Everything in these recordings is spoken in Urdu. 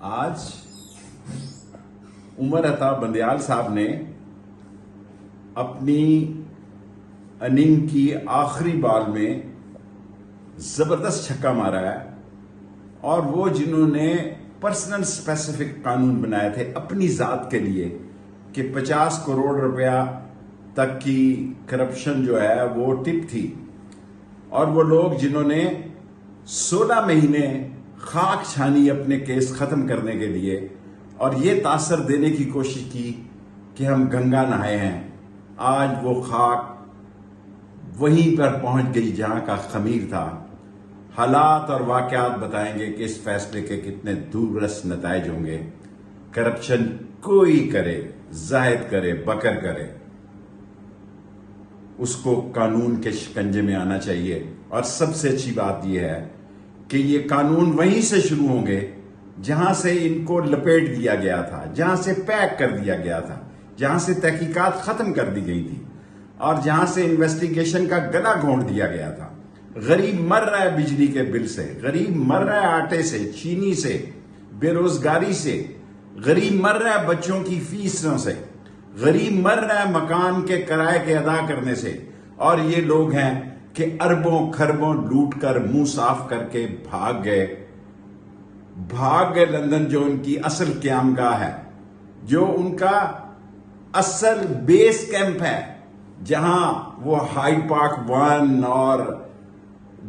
آج عمر عطا بندیال صاحب نے اپنی اننگ کی آخری بال میں زبردست چھکا مارا ہے، اور وہ جنہوں نے پرسنل اسپیسیفک قانون بنائے تھے اپنی ذات کے لیے کہ 50 کروڑ روپیہ تک کی کرپشن جو ہے وہ ٹپ تھی، اور وہ لوگ جنہوں نے 16 مہینے خاک چھانی اپنے کیس ختم کرنے کے لیے اور یہ تاثر دینے کی کوشش کی کہ ہم گنگا نہائے ہیں، آج وہ خاک وہیں پر پہنچ گئی جہاں کا خمیر تھا۔ حالات اور واقعات بتائیں گے کہ اس فیصلے کے کتنے دوررس نتائج ہوں گے۔ کرپشن کوئی کرے، زاہد کرے، بکر کرے، اس کو قانون کے شکنجے میں آنا چاہیے۔ اور سب سے اچھی بات یہ ہے کہ یہ قانون وہیں سے شروع ہوں گے جہاں سے ان کو لپیٹ دیا گیا تھا، جہاں سے پیک کر دیا گیا تھا، جہاں سے تحقیقات ختم کر دی گئی تھی، اور جہاں سے انویسٹیگیشن کا گلا گھونٹ دیا گیا تھا۔ غریب مر رہا ہے بجلی کے بل سے، غریب مر رہا ہے آٹے سے، چینی سے، بے روزگاری سے، غریب مر رہا ہے بچوں کی فیسوں سے، غریب مر رہا ہے مکان کے کرائے کے ادا کرنے سے، اور یہ لوگ ہیں کہ اربوں کھربوں لوٹ کر منہ صاف کر کے بھاگ گئے لندن، جو ان کی اصل قیام گاہ ہے، جو ان کا اصل بیس کیمپ ہے، جہاں وہ ہائی پارک 1 اور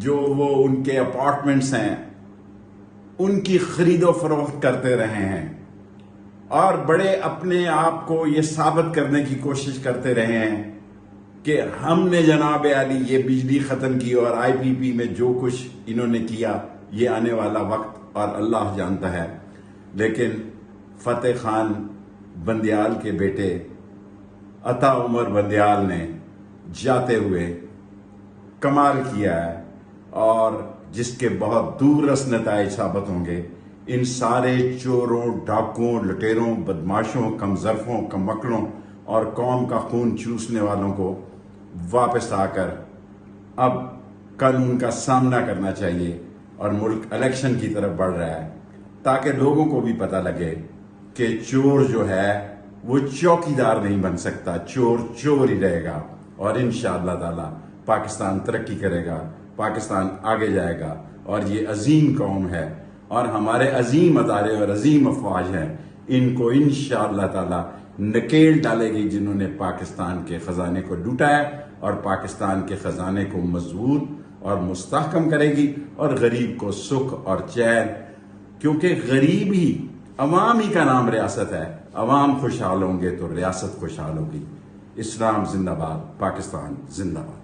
جو وہ ان کے اپارٹمنٹس ہیں ان کی خرید و فروخت کرتے رہے ہیں، اور بڑے اپنے آپ کو یہ ثابت کرنے کی کوشش کرتے رہے ہیں کہ ہم نے جناب علی یہ بجلی ختم کی، اور آئی پی پی میں جو کچھ انہوں نے کیا یہ آنے والا وقت اور اللہ جانتا ہے۔ لیکن فتح خان بندیال کے بیٹے عطا عمر بندیال نے جاتے ہوئے کمال کیا ہے، اور جس کے بہت دوررس نتائج ثابت ہوں گے۔ ان سارے چوروں، ڈاکوؤں، لٹیروں، بدماشوں، کمظرفوں، کمکڑوں اور قوم کا خون چوسنے والوں کو واپس آ کر اب قانون کا سامنا کرنا چاہیے، اور ملک الیکشن کی طرف بڑھ رہا ہے، تاکہ لوگوں کو بھی پتہ لگے کہ چور جو ہے وہ چوکیدار نہیں بن سکتا، چور چور ہی رہے گا، اور انشاءاللہ تعالی پاکستان ترقی کرے گا، پاکستان آگے جائے گا، اور یہ عظیم قوم ہے، اور ہمارے عظیم ادارے اور عظیم افواج ہیں، ان کو انشاءاللہ تعالی نکیل ڈالے گی جنہوں نے پاکستان کے خزانے کو لوٹا ہے، اور پاکستان کے خزانے کو مضبوط اور مستحکم کرے گی، اور غریب کو سکھ اور چین، کیونکہ غریب ہی، عوام ہی کا نام ریاست ہے، عوام خوشحال ہوں گے تو ریاست خوشحال ہوگی۔ اسلام زندہ باد، پاکستان زندہ باد۔